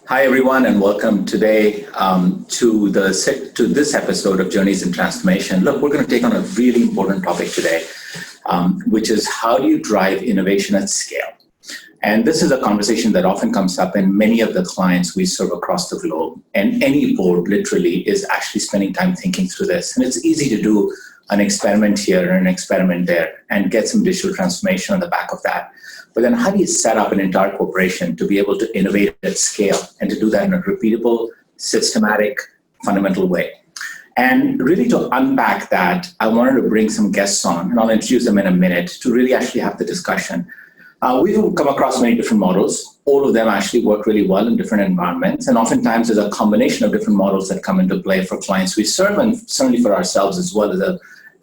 Hi, everyone, and welcome today to this episode of Journeys in Transformation. Look, we're going to take on a really important topic today, which is how do you drive innovation at scale? And this is a conversation that often comes up in many of the clients we serve across the globe. And any board literally is actually spending time thinking through this. And it's easy to do an experiment here and an experiment there and get some digital transformation on the back of that. But then how do you set up an entire corporation to be able to innovate at scale and to do that in a repeatable, systematic, fundamental way? And really to unpack that, I wanted to bring some guests on, and I'll introduce them in a minute, to really actually have the discussion. We've come across many different models. All of them actually work really well in different environments. And oftentimes there's a combination of different models that come into play for clients we serve, and certainly for ourselves as well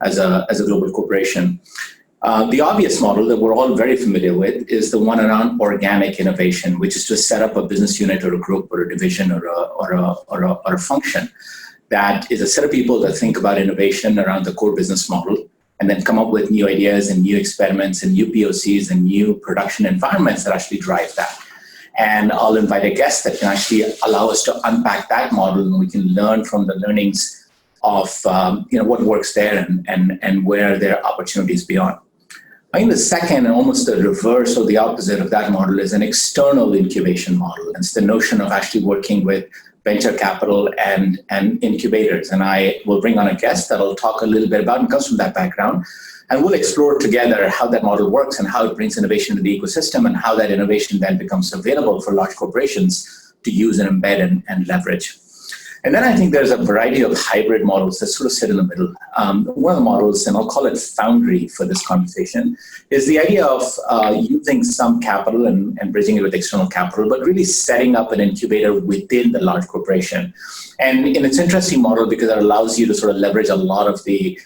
as a global corporation. The obvious model that we're all very familiar with is the one around organic innovation, which is to set up a business unit or a group or a division or a function that is a set of people that think about innovation around the core business model and then come up with new ideas and new experiments and new POCs and new production environments that actually drive that. And I'll invite a guest that can actually allow us to unpack that model, and we can learn from the learnings of what works there and where there are opportunities beyond. I think the second and almost the reverse or the opposite of that model is an external incubation model. It's the notion of actually working with venture capital and incubators. And I will bring on a guest that will talk a little bit about and comes from that background. And we'll explore together how that model works and how it brings innovation to the ecosystem and how that innovation then becomes available for large corporations to use and embed and leverage. And then I think there's a variety of hybrid models that sort of sit in the middle. One of the models, and I'll call it foundry for this conversation, is the idea of using some capital and bridging it with external capital, but really setting up an incubator within the large corporation. And it's an interesting model because it allows you to sort of leverage a lot of the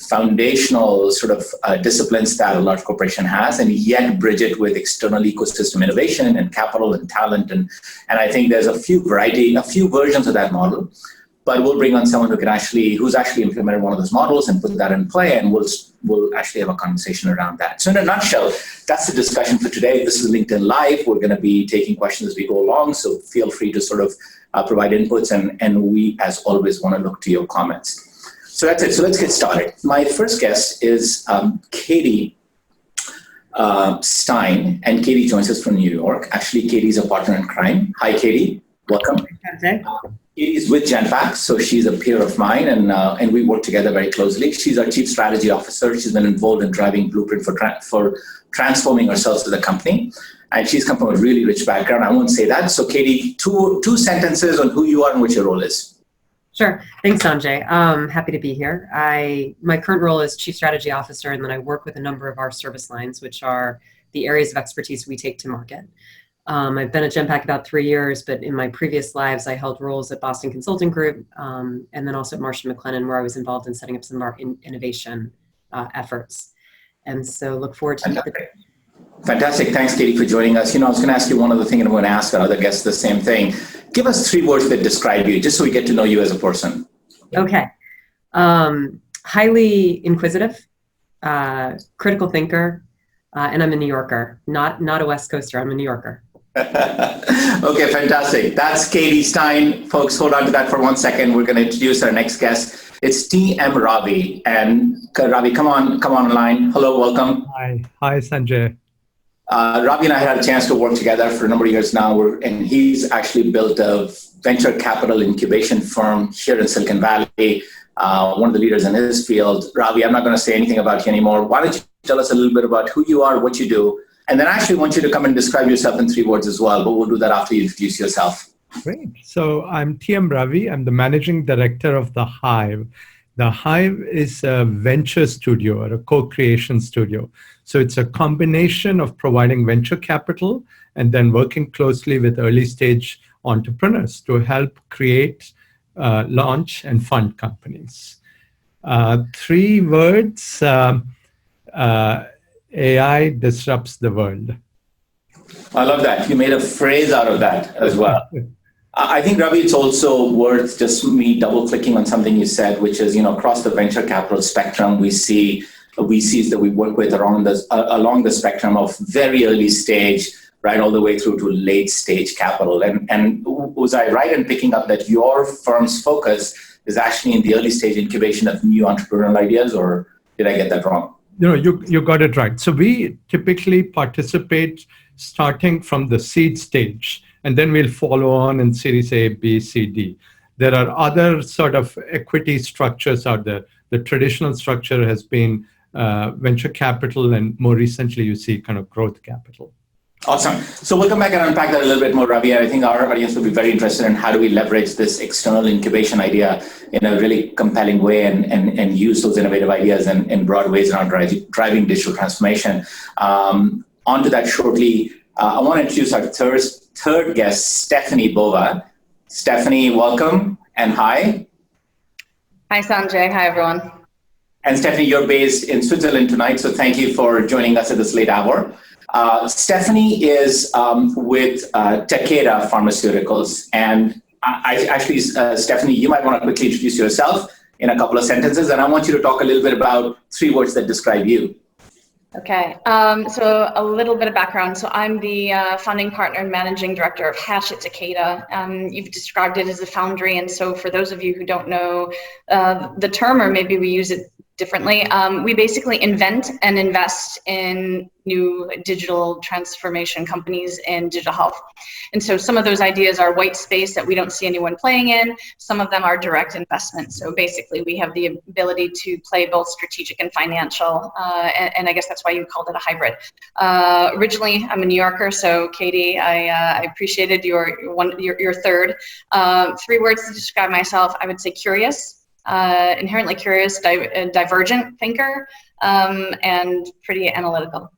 foundational sort of disciplines that a large corporation has, and yet bridge it with external ecosystem innovation and capital and talent. And I think there's a few versions of that model, but we'll bring on someone who's actually implemented one of those models and put that in play, and we'll actually have a conversation around that. So in a nutshell, that's the discussion for today. This is LinkedIn Live. We're going to be taking questions as we go along, so feel free to sort of provide inputs, and we, as always, want to look to your comments. So that's it. So let's get started. My first guest is Katie Stein, and Katie joins us from New York. Actually, Katie's a partner in crime. Hi, Katie. Welcome. Katie's with Genpact, so she's a peer of mine, and we work together very closely. She's our Chief Strategy Officer. She's been involved in driving Blueprint for transforming ourselves as a company, and she's come from a really rich background. I won't say that. So, Katie, two sentences on who you are and what your role is. Sure. Thanks, Sanjay. Happy to be here. My current role is Chief Strategy Officer, and then I work with a number of our service lines, which are the areas of expertise we take to market. I've been at Genpact about 3 years, but in my previous lives, I held roles at Boston Consulting Group, and then also at Marsh & McLennan, where I was involved in setting up some of our innovation efforts. And so look forward to Fantastic. Thanks, Katie, for joining us. I was going to ask you one other thing, and I'm going to ask our other guests the same thing. Give us 3 words that describe you, just so we get to know you as a person. Okay. Highly inquisitive, critical thinker, and I'm a New Yorker. Not a West Coaster, I'm a New Yorker. Okay, fantastic. That's Katie Stein. Folks, hold on to that for 1 second. We're going to introduce our next guest. It's T.M. Ravi. And Ravi, come online. Hello, welcome. Hi, Sanjay. Ravi and I had a chance to work together for a number of years now, and he's actually built a venture capital incubation firm here in Silicon Valley, one of the leaders in his field. Ravi, I'm not going to say anything about you anymore. Why don't you tell us a little bit about who you are, what you do, and then I actually want you to come and describe yourself in 3 words as well, but we'll do that after you introduce yourself. Great. So I'm T.M. Ravi. I'm the managing director of The Hive. The Hive is a venture studio or a co-creation studio. So it's a combination of providing venture capital and then working closely with early stage entrepreneurs to help create, launch, and fund companies. 3 words, AI disrupts the world. I love that. You made a phrase out of that as well. I think, Ravi, it's also worth just me double-clicking on something you said, which is, across the venture capital spectrum, we see VCs that we work with along the spectrum of very early stage right all the way through to late stage capital. And was I right in picking up that your firm's focus is actually in the early stage incubation of new entrepreneurial ideas, or did I get that wrong? No, you got it right. So we typically participate starting from the seed stage, and then we'll follow on in Series A, B, C, D. There are other sort of equity structures out there. The traditional structure has been venture capital, and more recently you see kind of growth capital. Awesome. So we'll come back and unpack that a little bit more, Ravi. I think our audience will be very interested in how do we leverage this external incubation idea in a really compelling way and use those innovative ideas in broad ways around driving digital transformation. Onto that shortly. I want to introduce our third guest, Stephanie Bova. Stephanie, welcome and hi. Hi, Sanjay. Hi, everyone. And Stephanie, you're based in Switzerland tonight, so thank you for joining us at this late hour. Stephanie is with Takeda Pharmaceuticals. And Stephanie, you might want to quickly introduce yourself in a couple of sentences, and I want you to talk a little bit about 3 words that describe you. Okay, so a little bit of background. So I'm the founding partner and managing director of Hatch at Takeda. You've described it as a foundry, and so for those of you who don't know the term, or maybe we use it differently, we basically invent and invest in new digital transformation companies in digital health. And so some of those ideas are white space that we don't see anyone playing in. Some of them are direct investment. So basically we have the ability to play both strategic and financial. And I guess that's why you called it a hybrid. Originally, I'm a New Yorker. So Katie, I appreciated your third. 3 words to describe myself. I would say curious. Inherently curious, divergent thinker, and pretty analytical.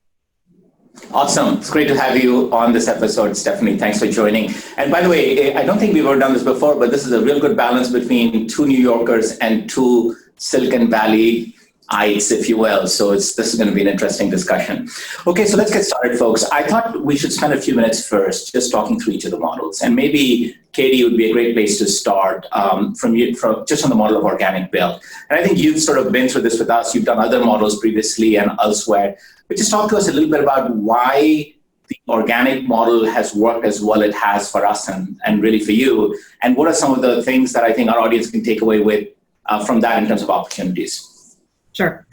Awesome. It's great to have you on this episode, Stephanie. Thanks for joining. And by the way, I don't think we've ever done this before, but this is a real good balance between 2 New Yorkers and 2 Silicon Valley-ites, if you will. So this is going to be an interesting discussion. Okay, so let's get started, folks. I thought we should spend a few minutes first just talking through each of the models. And maybe, Katie, would be a great place to start from just on the model of organic build. And I think you've sort of been through this with us. You've done other models previously and elsewhere. But just talk to us a little bit about why the organic model has worked as well it has for us and really for you. And what are some of the things that I think our audience can take away with from that in terms of opportunities? Sure.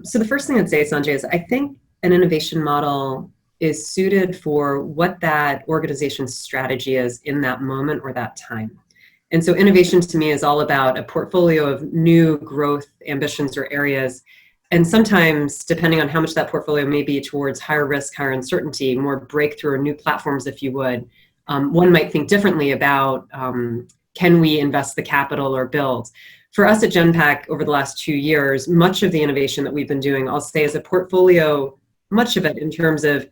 So the first thing I'd say, Sanjay, is I think an innovation model is suited for what that organization's strategy is in that moment or that time. And so innovation to me is all about a portfolio of new growth ambitions or areas. And sometimes, depending on how much that portfolio may be towards higher risk, higher uncertainty, more breakthrough or new platforms, if you would, one might think differently about can we invest the capital or build? For us at Genpact over the last 2 years, much of the innovation that we've been doing, I'll say, is a portfolio, much of it in terms of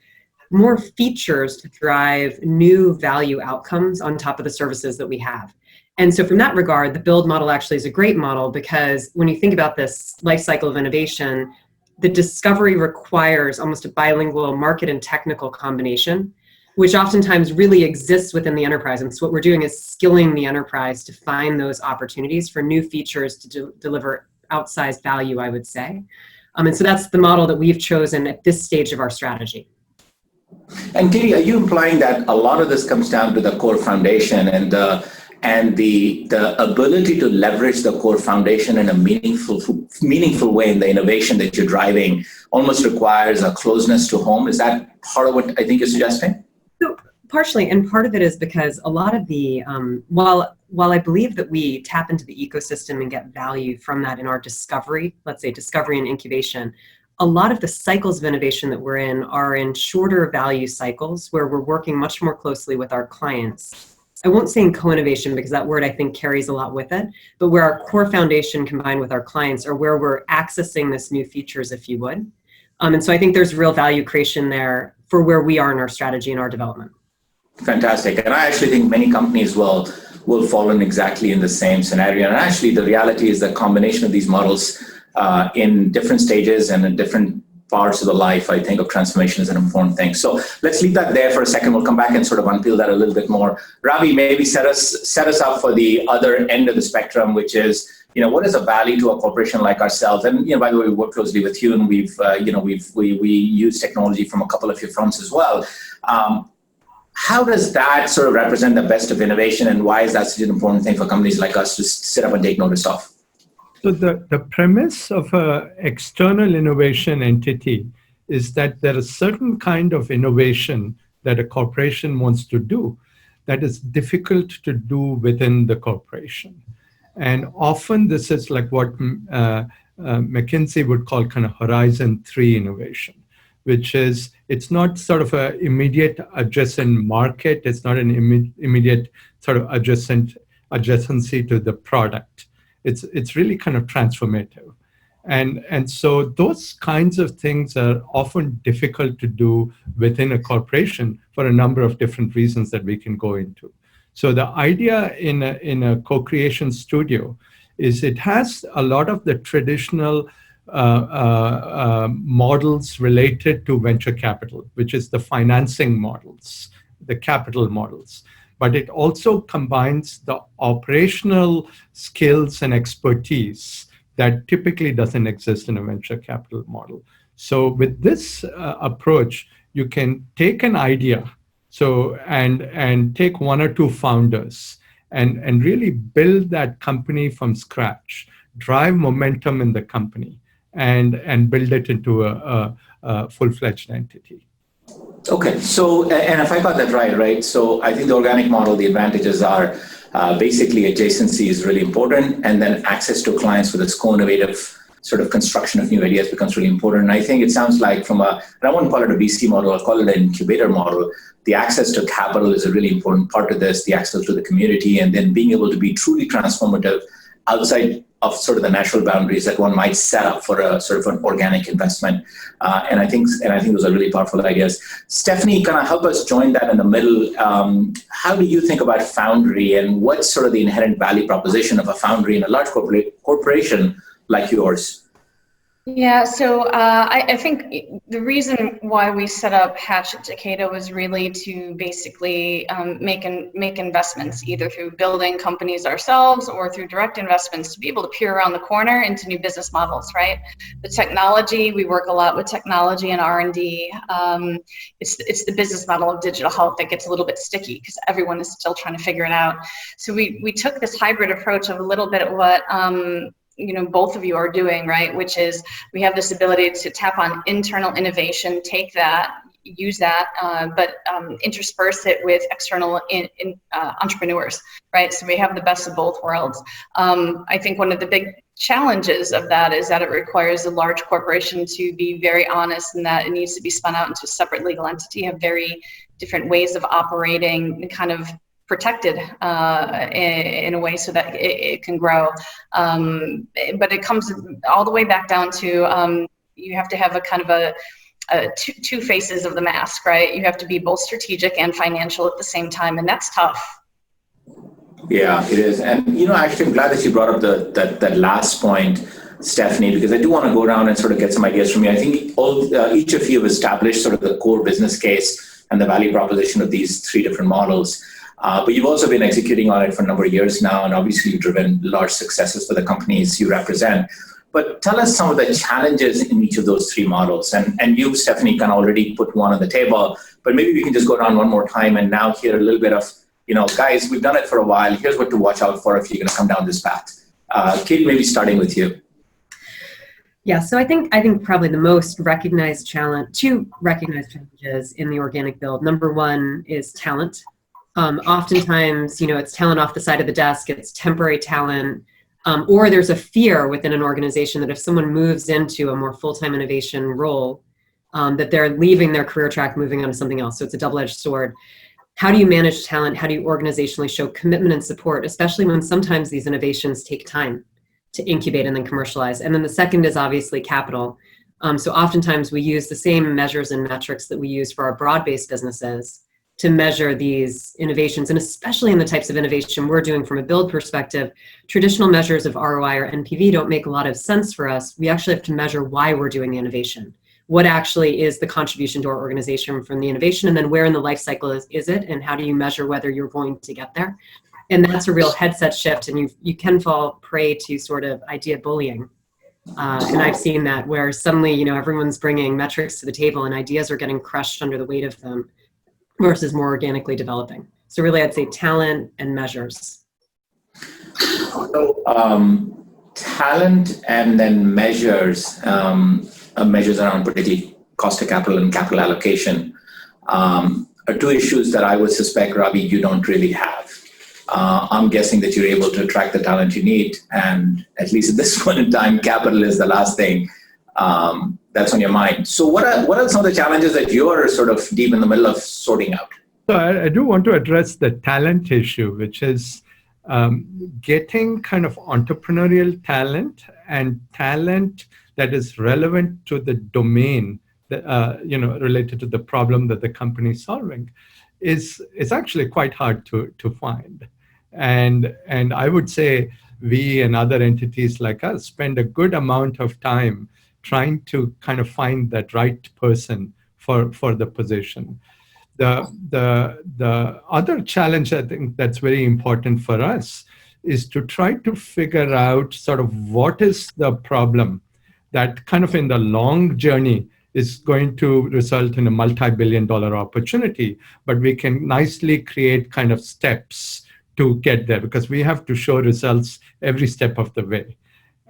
more features to drive new value outcomes on top of the services that we have. And so from that regard, the build model actually is a great model because when you think about this life cycle of innovation, the discovery requires almost a bilingual market and technical combination, which oftentimes really exists within the enterprise. And so what we're doing is skilling the enterprise to find those opportunities for new features to deliver outsized value, I would say. And so that's the model that we've chosen at this stage of our strategy. And Katie, are you implying that a lot of this comes down to the core foundation and the ability to leverage the core foundation in a meaningful way in the innovation that you're driving almost requires a closeness to home? Is that part of what I think you're suggesting? So partially, and part of it is because a lot of the, while I believe that we tap into the ecosystem and get value from that in our discovery, let's say discovery and incubation, a lot of the cycles of innovation that we're in are in shorter value cycles where we're working much more closely with our clients. I won't say in co-innovation because that word I think carries a lot with it, but where our core foundation combined with our clients are where we're accessing this new features, if you would. And so I think there's real value creation there for where we are in our strategy and our development. Fantastic. And I actually think many companies will fall in exactly in the same scenario. And actually the reality is the combination of these models in different stages and in different parts of the life, I think, of transformation is an important thing. So let's leave that there for a second. We'll come back and sort of unpeel that a little bit more. Ravi, maybe set us up for the other end of the spectrum, which is, what is the value to a corporation like ourselves? And, by the way, we work closely with you, and we use technology from a couple of your firms as well. How does that sort of represent the best of innovation, and why is that such an important thing for companies like us to sit up and take notice of? So the premise of an external innovation entity is that there is certain kind of innovation that a corporation wants to do that is difficult to do within the corporation. And often this is like what McKinsey would call kind of Horizon 3 innovation, which is, it's not sort of an immediate adjacent market. It's not an immediate sort of adjacency to the product. It's really kind of transformative. And so those kinds of things are often difficult to do within a corporation for a number of different reasons that we can go into. So the idea in a co-creation studio is it has a lot of the traditional models related to venture capital, which is the financing models, the capital models. But it also combines the operational skills and expertise that typically doesn't exist in a venture capital model. So with this approach, you can take an idea, and take one or two founders and really build that company from scratch, drive momentum in the company, and build it into a full-fledged entity. Okay, so, and if I got that right? So I think the organic model, the advantages are basically adjacency is really important, and then access to clients with its co-innovative sort of construction of new ideas becomes really important. And I think it sounds like and I wouldn't call it a VC model, I'll call it an incubator model. The access to capital is a really important part of this, the access to the community, and then being able to be truly transformative outside of sort of the natural boundaries that one might set up for a sort of an organic investment. And I think those are really powerful ideas. Stephanie, kind of help us join that in the middle. How do you think about Foundry, and what's sort of the inherent value proposition of a Foundry in a large corporation like yours? Yeah, so I think the reason why we set up Hatch at Takeda was really to basically make investments, either through building companies ourselves or through direct investments, to be able to peer around the corner into new business models, right? The technology, we work a lot with technology and R&D. It's the business model of digital health that gets a little bit sticky because everyone is still trying to figure it out. So we took this hybrid approach of a little bit of what both of you are doing, right? Which is, we have this ability to tap on internal innovation, take that, use that, but intersperse it with external entrepreneurs, right? So we have the best of both worlds. I think one of the big challenges of that is that it requires a large corporation to be very honest, and that it needs to be spun out into a separate legal entity, have very different ways of operating, kind of protected in a way so that it can grow. But it comes all the way back down to you have to have a kind of two faces of the mask, right? You have to be both strategic and financial at the same time, and that's tough. Yeah, it is. And, actually, I'm glad that you brought up that last point, Stephanie, because I do want to go around and sort of get some ideas from you. I think each of you have established sort of the core business case and the value proposition of these three different models. But you've also been executing on it for a number of years now, and obviously you've driven large successes for the companies you represent. But tell us some of the challenges in each of those three models. And you, Stephanie, can already put one on the table, but maybe we can just go down one more time and now hear a little bit of, guys, we've done it for a while. Here's what to watch out for if you're going to come down this path. Katie, maybe starting with you. Yeah, so I think probably the most recognized challenge, two recognized challenges in the organic build. Number one is talent. Oftentimes, it's talent off the side of the desk, it's temporary talent, or there's a fear within an organization that if someone moves into a more full-time innovation role, that they're leaving their career track, moving on to something else. So it's a double-edged sword. How do you manage talent? How do you organizationally show commitment and support, especially when sometimes these innovations take time to incubate and then commercialize? And then the second is obviously capital. So oftentimes we use the same measures and metrics that we use for our broad-based businesses to measure these innovations, and especially in the types of innovation we're doing from a build perspective. Traditional measures of ROI or NPV don't make a lot of sense for us. We actually have to measure why we're doing the innovation. What actually is the contribution to our organization from the innovation, and then where in the life cycle is it, and how do you measure whether you're going to get there? And that's a real headset shift, and you can fall prey to sort of idea bullying. And I've seen that where suddenly, everyone's bringing metrics to the table and ideas are getting crushed under the weight of them versus more organically developing. So really, I'd say talent and measures. So, talent and then measures around particularly cost of capital and capital allocation are two issues that I would suspect, Ravi, you don't really have. I'm guessing that you're able to attract the talent you need, and at least at this point in time, capital is the last thing that's on your mind. So what are some of the challenges that you're sort of deep in the middle of sorting out? So I do want to address the talent issue, which is getting kind of entrepreneurial talent and talent that is relevant to the domain that, related to the problem that the company is solving is actually quite hard to find. And I would say we and other entities like us spend a good amount of time trying to kind of find that right person for the position. The other challenge I think that's very important for us is to try to figure out sort of what is the problem that kind of in the long journey is going to result in a multi-billion-dollar opportunity, but we can nicely create kind of steps to get there because we have to show results every step of the way.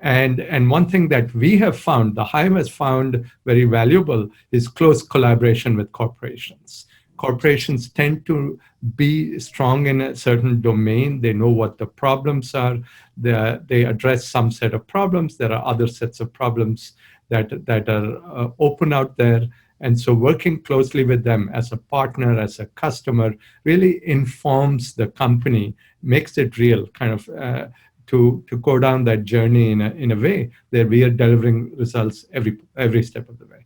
And one thing that we have found, the Hive has found very valuable, is close collaboration with corporations. Corporations tend to be strong in a certain domain. They know what the problems are. They address some set of problems. There are other sets of problems that are open out there. And so working closely with them as a partner, as a customer, really informs the company, makes it real, kind of to go down that journey in a way that we are delivering results every step of the way.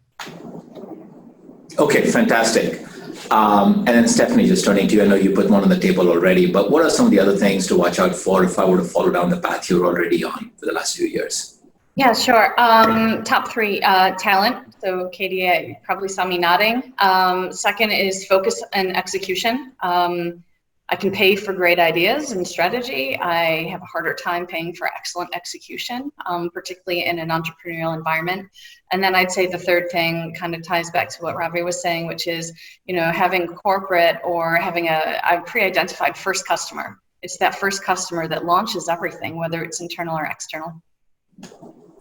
Okay, fantastic. And then Stephanie, just turning to you, I know you put one on the table already, but what are some of the other things to watch out for if I were to follow down the path you're already on for the last few years? Yeah, sure. Top three, talent. So Katie, you probably saw me nodding. Second is focus and execution. I can pay for great ideas and strategy. I have a harder time paying for excellent execution, particularly in an entrepreneurial environment. And then I'd say the third thing kind of ties back to what Ravi was saying, which is, having corporate or having a pre-identified first customer. It's that first customer that launches everything, whether it's internal or external.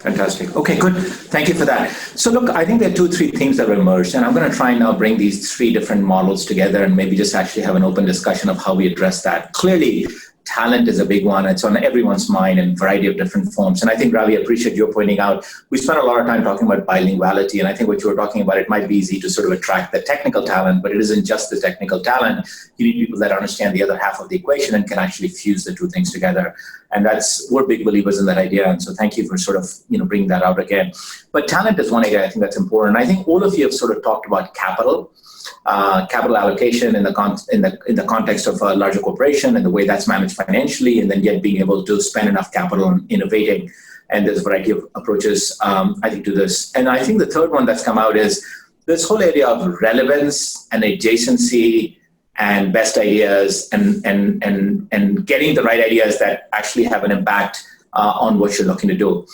Fantastic. Okay, good. Thank you for that. So look, I think there are 2-3 themes that were emerged, and I'm going to try and now bring these 3 different models together and maybe just actually have an open discussion of how we address that. Clearly, talent is a big one. It's on everyone's mind in a variety of different forms. And I think, Ravi, I appreciate your pointing out, we spent a lot of time talking about bilinguality. And I think what you were talking about, it might be easy to sort of attract the technical talent, but it isn't just the technical talent. You need people that understand the other half of the equation and can actually fuse the two things together. And we're big believers in that idea. And so thank you for sort of, bringing that out again. But talent is one area I think that's important. I think all of you have sort of talked about capital allocation in the context of a larger corporation and the way that's managed financially, and then yet being able to spend enough capital on innovating. And there's a variety of approaches, I think, to this. And I think the third one that's come out is this whole area of relevance and adjacency and best ideas and getting the right ideas that actually have an impact on what you're looking to do.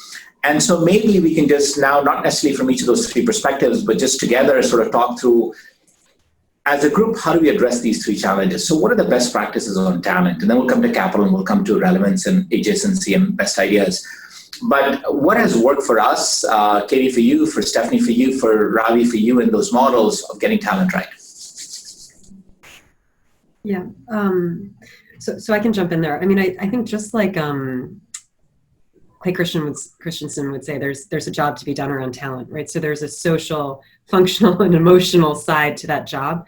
And so maybe we can just now, not necessarily from each of those 3 perspectives, but just together sort of talk through, as a group, how do we address these 3 challenges? So what are the best practices on talent? And then we'll come to capital and we'll come to relevance and adjacency and best ideas. But what has worked for us, Katie, for you, for Stephanie, for you, for Ravi, for you in those models of getting talent right? Yeah, so I can jump in there. I mean, I think just like Clay Christensen would say, there's a job to be done around talent, right? So there's a social, functional, and emotional side to that job.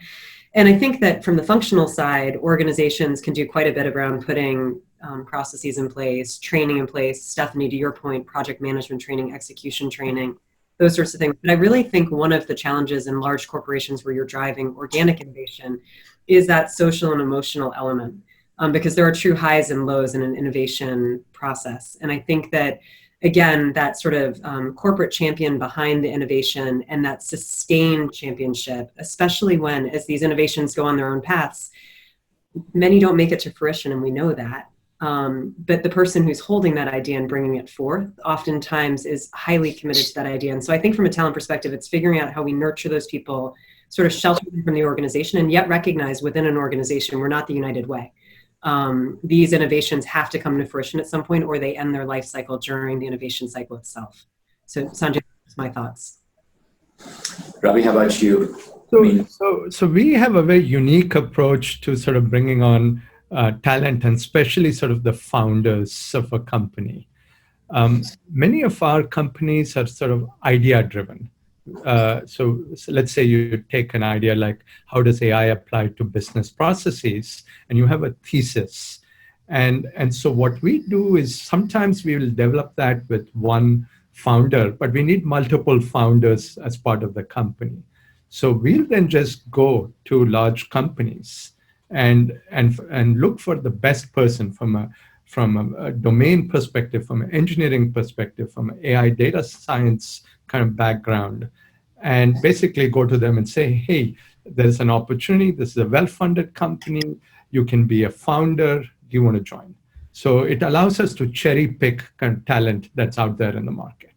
And I think that from the functional side, organizations can do quite a bit around putting processes in place, training in place. Stephanie, to your point, project management training, execution training, those sorts of things. But I really think one of the challenges in large corporations where you're driving organic innovation is that social and emotional element. Because there are true highs and lows in an innovation process. And I think that, again, that sort of corporate champion behind the innovation and that sustained championship, especially when, as these innovations go on their own paths, many don't make it to fruition, and we know that. But the person who's holding that idea and bringing it forth oftentimes is highly committed to that idea. And so I think from a talent perspective, it's figuring out how we nurture those people, sort of shelter them from the organization, and yet recognize within an organization, we're not the United Way. These innovations have to come to fruition at some point, or they end their life cycle during the innovation cycle itself. So Sanjay, that's my thoughts. Ravi, how about you? So we have a very unique approach to sort of bringing on talent, and especially sort of the founders of a company. Many of our companies are sort of idea driven. So let's say you take an idea like, how does AI apply to business processes? And you have a thesis. And so what we do is sometimes we will develop that with one founder, but we need multiple founders as part of the company. So we'll then just go to large companies and look for the best person from a domain perspective, from an engineering perspective, from an AI data science kind of background, and basically go to them and say, hey, there's an opportunity. This is a well-funded company. You can be a founder. Do you want to join? So it allows us to cherry pick kind of talent that's out there in the market.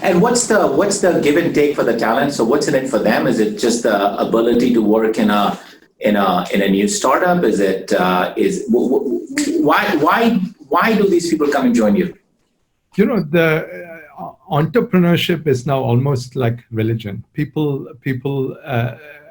And what's the give and take for the talent? So what's in it for them? Is it just the ability to work in a new startup? Is it why do these people come and join you? You know, the entrepreneurship is now almost like religion. People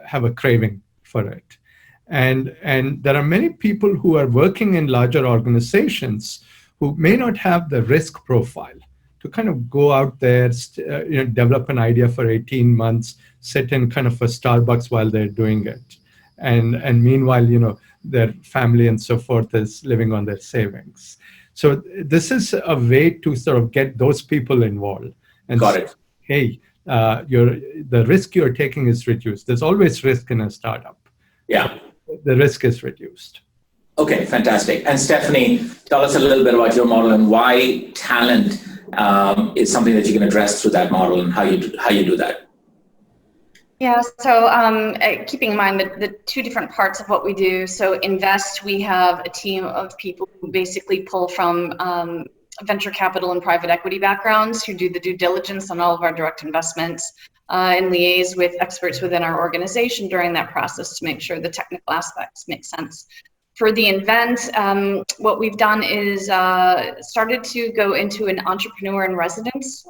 have a craving for it, and there are many people who are working in larger organizations who may not have the risk profile to kind of go out there, develop an idea for 18 months, sit in kind of a Starbucks while they're doing it. And meanwhile, their family and so forth is living on their savings. So this is a way to sort of get those people involved. And got it. Hey, the risk you're taking is reduced. There's always risk in a startup. Yeah. The risk is reduced. Okay, fantastic. And Stephanie, tell us a little bit about your model and why talent is something that you can address through that model, and how you do that. Yeah, so keeping in mind the two different parts of what we do. So Invest, we have a team of people who basically pull from venture capital and private equity backgrounds, who do the due diligence on all of our direct investments and liaise with experts within our organization during that process to make sure the technical aspects make sense. For the event, what we've done is started to go into an entrepreneur in residence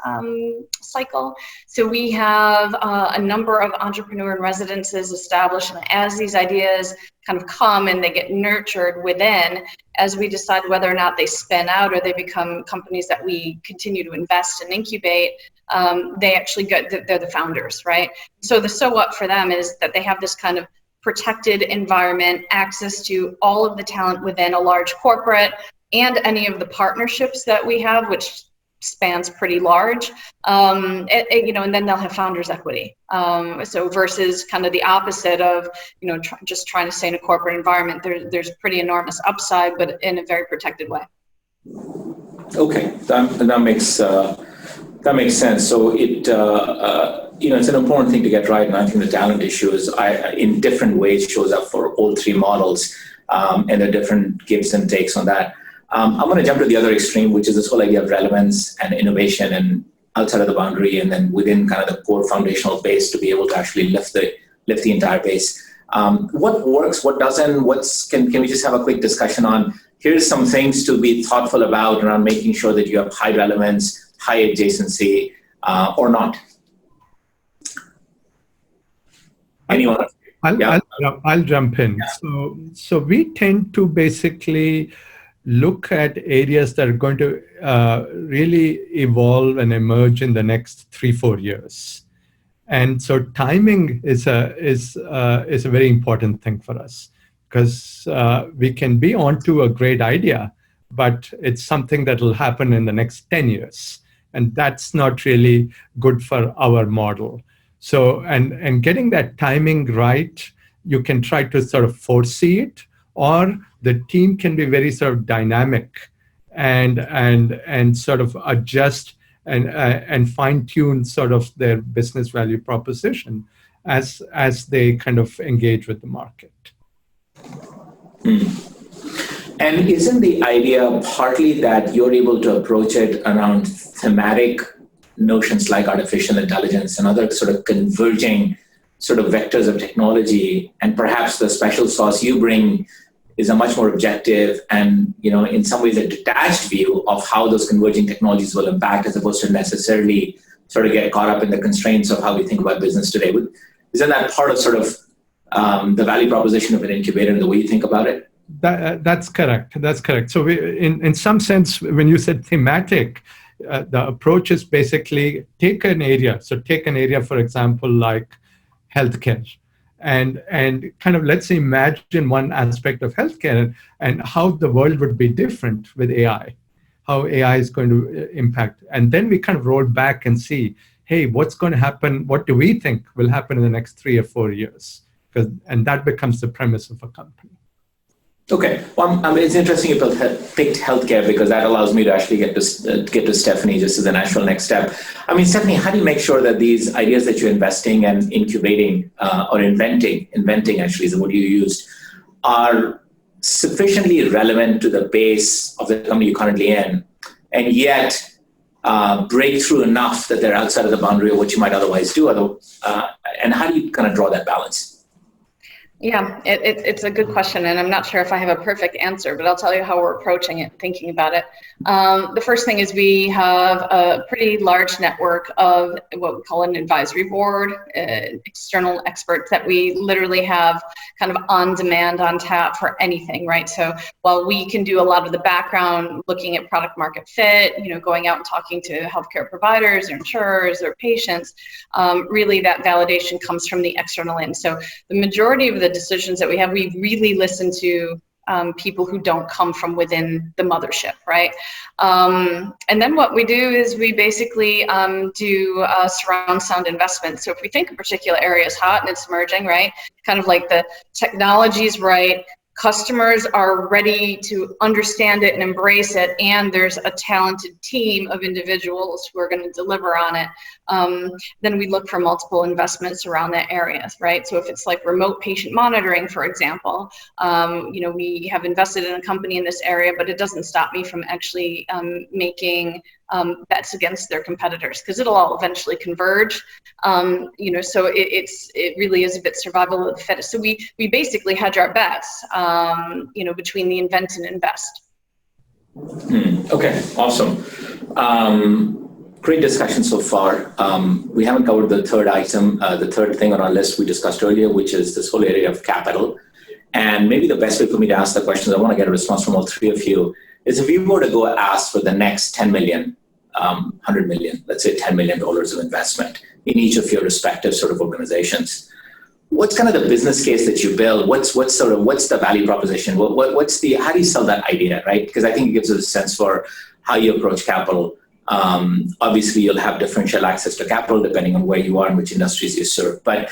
cycle. So we have a number of entrepreneur in residences established, and as these ideas kind of come and they get nurtured within, as we decide whether or not they spin out or they become companies that we continue to invest and incubate, they actually they're the founders, right? So the so what for them is that they have this kind of protected environment, access to all of the talent within a large corporate and any of the partnerships that we have, which spans pretty large, and then they'll have founders equity. So versus kind of the opposite of, just trying to stay in a corporate environment, there's pretty enormous upside, but in a very protected way. Okay, that makes sense. So it's an important thing to get right, and I think the talent issue is in different ways shows up for all three models, and there are different gives and takes on that. I'm going to jump to the other extreme, which is this whole idea of relevance and innovation, and outside of the boundary, and then within kind of the core foundational base to be able to actually lift the entire base. What works, what doesn't? Can we just have a quick discussion on? Here's some things to be thoughtful about around making sure that you have high relevance, high adjacency, or not. Anyone? I'll jump in. Yeah. So we tend to basically look at areas that are going to really evolve and emerge in the next 3-4 years. And so timing is a very important thing for us, because we can be onto a great idea, but it's something that will happen in the next 10 years. And that's not really good for our model. So, and getting that timing right, you can try to sort of foresee it, or the team can be very sort of dynamic and sort of adjust and fine tune sort of their business value proposition as they kind of engage with the market. And isn't the idea partly that you're able to approach it around thematic notions like artificial intelligence and other sort of converging sort of vectors of technology, and perhaps the special sauce you bring is a much more objective and, in some ways a detached view of how those converging technologies will impact, as opposed to necessarily sort of get caught up in the constraints of how we think about business today. Isn't that part of sort of the value proposition of an incubator and the way you think about it? That's correct. That's correct. So in some sense, when you said thematic, the approach is basically take an area. So take an area, for example, like healthcare. And kind of let's imagine one aspect of healthcare and how the world would be different with AI, how AI is going to impact. And then we kind of roll back and see, hey, what's going to happen? What do we think will happen in the next 3 or 4 years? And that becomes the premise of a company. Okay. Well, it's interesting you picked healthcare, because that allows me to actually get to Stephanie just as a natural next step. I mean, Stephanie, how do you make sure that these ideas that you're investing and incubating or inventing actually is the word you used, are sufficiently relevant to the base of the company you're currently in, and yet break through enough that they're outside of the boundary of what you might otherwise do? And how do you kind of draw that balance? Yeah, it's a good question, and I'm not sure if I have a perfect answer, but I'll tell you how we're approaching it, thinking about it. The first thing is we have a pretty large network of what we call an advisory board, external experts that we literally have kind of on demand, on tap for anything, right? So while we can do a lot of the background, looking at product market fit, going out and talking to healthcare providers or insurers or patients, really that validation comes from the external end. So the majority of the decisions that we have, we really listen to people who don't come from within the mothership, right? And then what we do is we basically do surround sound investment. So if we think a particular area is hot and it's emerging, right? Kind of like the technology's right, customers are ready to understand it and embrace it, and there's a talented team of individuals who are going to deliver on it, then we look for multiple investments around that area, right? So if it's like remote patient monitoring, for example, we have invested in a company in this area, but it doesn't stop me from actually making bets against their competitors, because it'll all eventually converge. So it really is a bit survival of the fittest. So we basically hedge our bets, between the invent and invest. Okay, awesome. Great discussion so far. We haven't covered the third item, the third thing on our list we discussed earlier, which is this whole area of capital. And maybe the best way for me to ask the questions, I want to get a response from all three of you, is if you were to go ask for the next 10 million, 100 million, let's say $10 million of investment in each of your respective sort of organizations, what's kind of the business case that you build? What's the value proposition? How do you sell that idea, right? Because I think it gives us a sense for how you approach capital. Obviously, you'll have differential access to capital depending on where you are and which industries you serve. But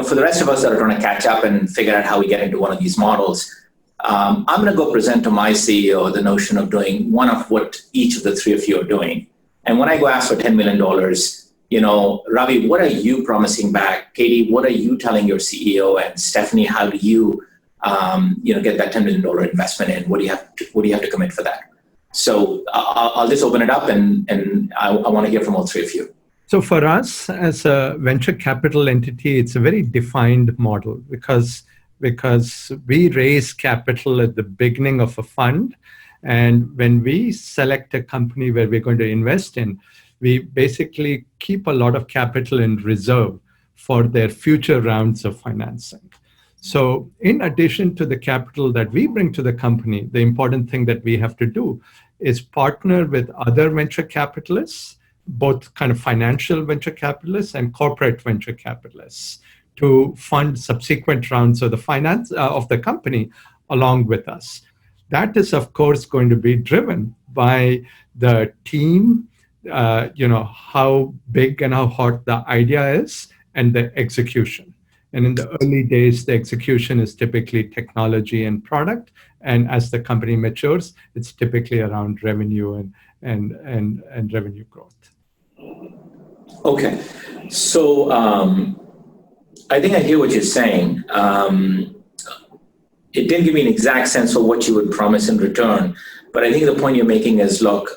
for the rest of us that are trying to catch up and figure out how we get into one of these models, I'm going to go present to my CEO the notion of doing one of what each of the three of you are doing. And when I go ask for $10 million, Ravi, what are you promising back? Katie, what are you telling your CEO? And Stephanie, how do you, get that $10 million investment in? What do you have to commit for that? So I'll just open it up, and I want to hear from all three of you. So for us as a venture capital entity, it's a very defined model because we raise capital at the beginning of a fund. And when we select a company where we're going to invest in, we basically keep a lot of capital in reserve for their future rounds of financing. So in addition to the capital that we bring to the company, the important thing that we have to do is partner with other venture capitalists, both kind of financial venture capitalists and corporate venture capitalists, to fund subsequent rounds of the finance of the company along with us. That is, of course, going to be driven by the team, how big and how hot the idea is, and the execution. And in the early days, the execution is typically technology and product. And as the company matures, it's typically around revenue and revenue growth. Okay. So I think I hear what you're saying. it didn't give me an exact sense for what you would promise in return. But I think the point you're making is, look,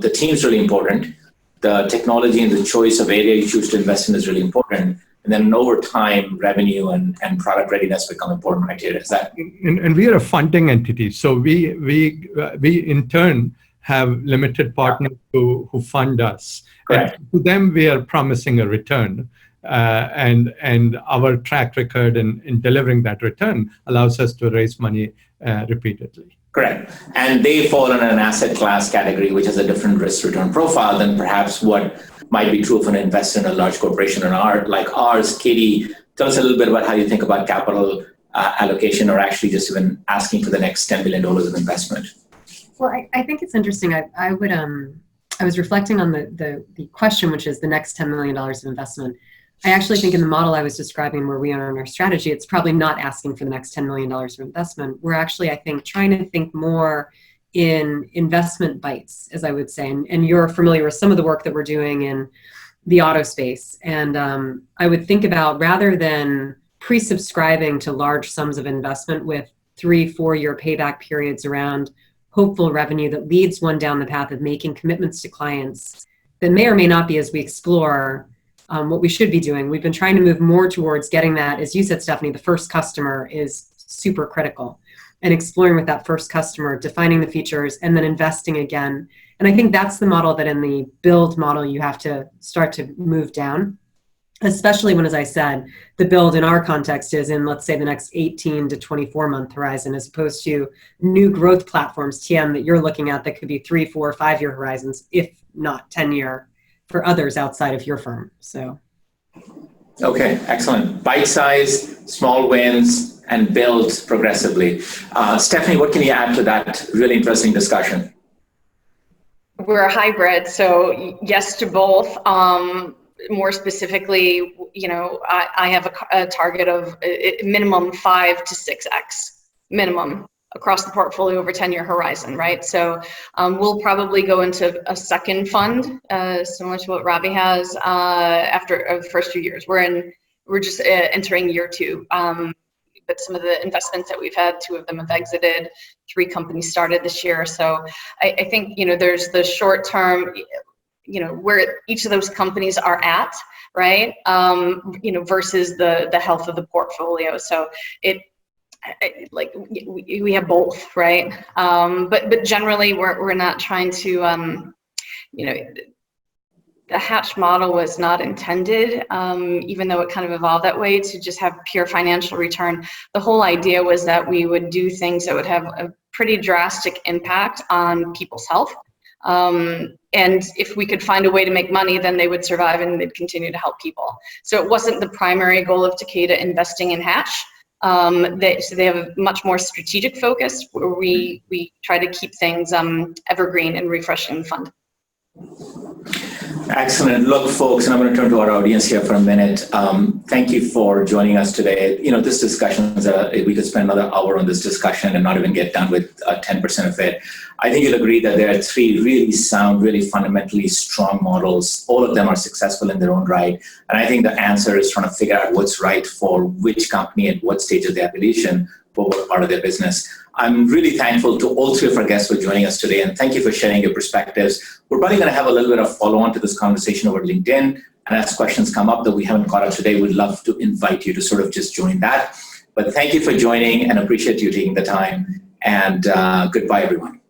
the team's really important. The technology and the choice of area you choose to invest in is really important. And then over time, revenue and product readiness become important criteria. Is that? And we are a funding entity. So we in turn have limited partners who fund us. Correct. And to them, we are promising a return. And our track record in delivering that return allows us to raise money repeatedly. Correct. And they fall in an asset class category, which has a different risk return profile than perhaps what might be true of an investor in a large corporation like ours. Katie, tell us a little bit about how you think about capital allocation, or actually just even asking for the next $10 billion of investment. Well, I think it's interesting. I was reflecting on the question, which is the next $10 million of investment. I actually think in the model I was describing where we are in our strategy, it's probably not asking for the next $10 million of investment. We're actually, I think, trying to think more in investment bites, as I would say. And you're familiar with some of the work that we're doing in the auto space. And I would think about, rather than pre-subscribing to large sums of investment with 3-4 year payback periods around hopeful revenue that leads one down the path of making commitments to clients that may or may not be as we explore what we should be doing. We've been trying to move more towards getting that, as you said, Stephanie, the first customer is super critical, and exploring with that first customer, defining the features, and then investing again. And I think that's the model that in the build model you have to start to move down, especially when, as I said, the build in our context is in, let's say, the next 18 to 24 month horizon, as opposed to new growth platforms, TM, that you're looking at that could be 3, 4, 5 year horizons, if not 10 year for others outside of your firm. So. Okay, excellent. Bite size, small wins, and build progressively. Stephanie, what can you add to that really interesting discussion? We're a hybrid, so yes to both. More specifically, I have a target of minimum 5 to 6x minimum across the portfolio over 10-year horizon, right? So we'll probably go into a second fund, similar to what Ravi has, after the first few years. We're just entering year 2. But some of the investments that we've had, 2 of them have exited, 3 companies started this year. So I think, there's the short term, where each of those companies are at, right? Versus the health of the portfolio. So we have both, right? But generally we're not trying to, the Hatch model was not intended, even though it kind of evolved that way, to just have pure financial return. The whole idea was that we would do things that would have a pretty drastic impact on people's health. And if we could find a way to make money, then they would survive and they'd continue to help people. So it wasn't the primary goal of Takeda investing in Hatch. So they have a much more strategic focus, where we try to keep things evergreen and refreshing the fund. Excellent. Look, folks, and I'm going to turn to our audience here for a minute. Thank you for joining us today. This discussion, we could spend another hour on this discussion and not even get done with 10% of it. I think you'll agree that there are 3 really sound, really fundamentally strong models. All of them are successful in their own right. And I think the answer is trying to figure out what's right for which company at what stage of the evolution, for what part of their business. I'm really thankful to all 3 of our guests for joining us today, and thank you for sharing your perspectives. We're probably going to have a little bit of follow-on to this conversation over LinkedIn, and as questions come up that we haven't caught up today, we'd love to invite you to sort of just join that. But thank you for joining, and appreciate you taking the time, and goodbye, everyone.